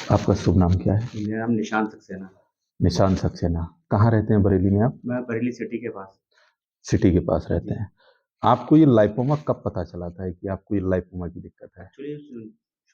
आपका शुभ नाम क्या है? मेरा नाम निशांत सक्सेना। निशांत सक्सेना। कहाँ रहते हैं बरेली में आप? मैं बरेली सिटी के पास। सिटी के पास रहते हैं। आपको ये लाइपोमा कब पता चला था कि आपको ये लाइपोमा की दिक्कत है? एक्चुअली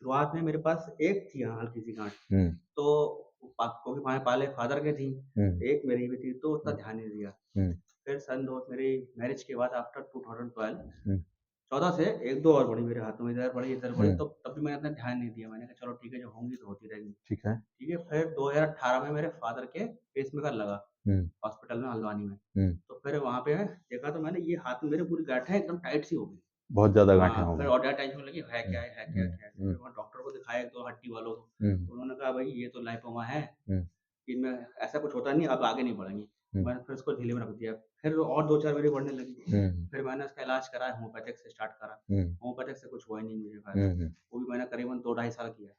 शुरुआत में मेरे पास एक थी हल्की सी गांठ, हम्म तो क्योंकि हमारे पहले फादर के थी, हम्म एक मेरी भी थी, तो उतना ध्यान नहीं दिया। हम्म फिर सन दो मेरी मैरिज के बाद आफ्टर 2012 हम्म 14 से एक दो और बढ़ी मेरे हाथों में, इधर बढ़ी, हम्म, तो तब भी मैंने इतना ध्यान नहीं दिया। मैंने कहा चलो ठीक है, जो होंगी तो होती रहेंगी। ठीक है। ठीक है, फिर 2018 में मेरे फादर के पेसमेकर लगा हम्म हॉस्पिटल में हल्द्वानी में। हम्म तो फिर वहाँ पे देखा तो मैंने, ये हाथ में मेरे पूरी गांठें एकदम टाइट सी हो गई। बहुत ज्यादा गांठें हाँ, हो फिर गई। और ज़्यादा टेंशन लगी, है हम्म क्या है क्या हम्म क्या है? हम्म फिर वहाँ डॉक्टर को दिखाया, 1-2 हड्डी वालों को, हम्म तो उन्होंने कहा भाई ये तो लाइपोमा है, हम्म इनमें ऐसा कुछ होता नहीं, अब आगे नहीं बढ़ेंगी। हम्म मैंने फिर उसको ढीले में रख दिया। फिर और 2-4 मेरी बढ़ने लगी। हम्म फिर मैंने उसका इलाज करा, होम्योपैथिक से स्टार्ट करा। हम्म होम्योपैथिक से कुछ हुआ ही नहीं मुझे फ़ायदा। हम्म वो भी मैंने करीबन 2 ढाई साल किया,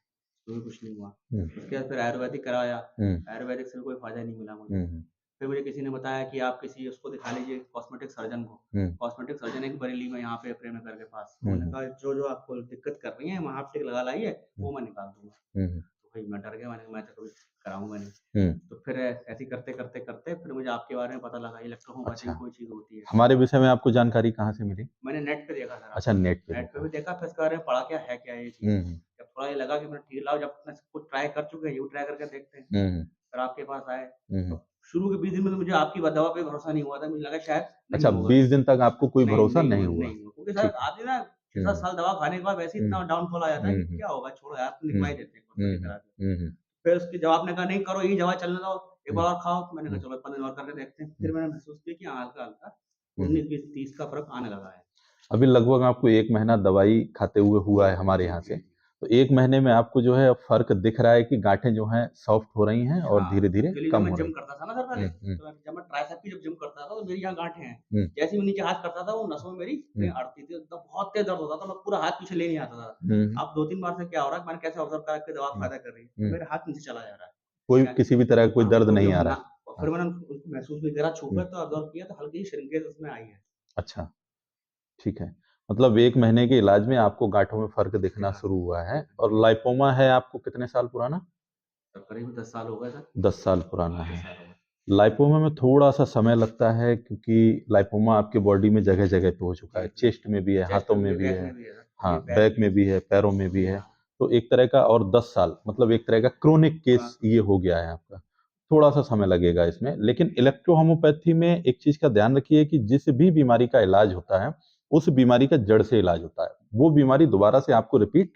तो भी कुछ नहीं हुआ। हम्म उसके बाद फिर आयुर्वेदिक कराया, हम्म आयुर्वेदिक से भी कोई फ़ायदा नहीं मिला मुझे। हम्म फिर मुझे किसी ने बताया कि आप किसी उसको दिखा लीजिए, कॉस्मेटिक सर्जन को। हम्म कॉस्मेटिक सर्जन एक बरेली में यहाँ पे प्रेम नगर के पास। उन्होंने हम्म कहा जो आपको दिक्कत कर रही है वहाँ आप टिक लगा लाइए, हम्म वो मैं निकाल दूँगा। हम्म तो भाई मैं डर गया, मैंने कहा मैं तो कभी कराऊँगा नहीं। हम्म। तो फिर ऐसे ही करते फिर मुझे आपके बारे में पता लगा, इलेक्ट्रोहोम्योपैथी अच्छा, कोई चीज़ होती है। हमारे विषय में आपको जानकारी कहाँ से मिली? मैंने नेट पे देखा सर अच्छा, आपको। नेट पे नेट पे देखा। भी देखा, फिर इसके बारे में पढ़ा, क्या है क्या ये चीज़। हम्म जब थोड़ा ये लगा कि मैं ठीक लाओ, जब मैं सब कुछ ट्राई कर चुके हैं, यूँ ट्राई करके देखते हैं। हम्म फिर आपके पास आए। हम्म। अब शुरू के 20 दिन में तो मुझे आपकी दवा पे भरोसा नहीं हुआ था, मुझे लगा शायद अच्छा, नहीं होगा। 20 दिन तक आपको कोई नहीं, भरोसा नहीं नहीं हुआ, हुआ? नहीं हुआ। क्योंकि सर ठीक है। आदमी ना 6-7 हम्म साल दवा खाने के बाद वैसे ही हम्म इतना डाउनफॉल आ जाता है कि हम्म क्या होगा, छोड़ो यार, तो हम्म निकलवा ही देते हैं कॉस्मेटिक हम्म करा के। हम्म फिर उसके जब आपने कहा नहीं करो, यही दवा चलने दो, एक हम्म बार और खाओ, तो मैंने कहा हम्म चलो 15 दिन और करके देखते हैं। हम्म फिर मैंने महसूस किया कि हाँ, हल्का-हल्का हम्म। 19, 20, 30 का फ़र्क आने लगा है। अभी लगभग आपको 1 महीना दवाई खाते हुए हुआ है हमारे जी, यहाँ जी, से। जी। तो 1 महीने में आपको जो है अब फ़र्क दिख रहा है कि गाँठें जो हैं सॉफ्ट हो रही हैं और हाँ, धीरे-धीरे एक्चुअली जब कम मैं हो रही जिम हैं। करता था ना सर पहले, तो जब मैं ट्राइसेप की जब जिम करता था, तो मेरी यहाँ गाँठें हैं। हुँ, जैसे ही मैं नीचे हाथ करता था, वो नसों में मेरी हुँ, अड़ती थी, तो बहुत तेज़ दर्द होता था, मैं पूरा हाथ पीछे ले नहीं आता था। हुँ, अब 2-3 बार से क्या हो रहा है, मैंने कैसे ऑब्ज़र्व करा कि दवा हुँ, फ़ायदा कर रही है, तो हुँ। मेरे हाथ नीचे चला जा रहा है। कोई क्या किसी भी तरह का कोई हाँ, दर्द कोई नहीं जो आ ना, रहा है। और हाँ, फिर मैंने उसको महसूस भी करा, छू हुँ, कर तो ऑब्ज़र्व किया, तो हल्की सी श्रिंकेज उसमें आई है। अच्छा, ठीक है। मतलब 1 महीने के इलाज में आपको गाँठों में फ़र्क दिखना दिखा। शुरू हुआ है और लाइपोमा है आपको कितने साल पुराना? तो करीब 10 साल हो गए सर। 10 साल पुराना 10 है। साल हो गए। लाइपोमा में थोड़ा-सा समय लगता है क्योंकि लाइपोमा आपके बॉडी में जगह-जगह पे हो चुका जी, है। जी। चेस्ट में भी है, चेस्ट हाथों में भी में है, भी बैक है। में भी है सर, ये हाँ, बैक बैक में भी में है। भी है, पैरों में भी जी है। हाँ। तो एक तरह का और 10 साल मतलब एक तरह का क्रोनिक पूरा केस ये हो गया है आपका। थोड़ा-सा समय लगेगा इसमें, लेकिन इलेक्ट्रो होम्योपैथी में एक चीज़ का ध्यान रखिए कि जिस भी बीमारी का इलाज होता है, उस बीमारी का जड़ से इलाज होता है। वो बीमारी दोबारा से आपको रिपीट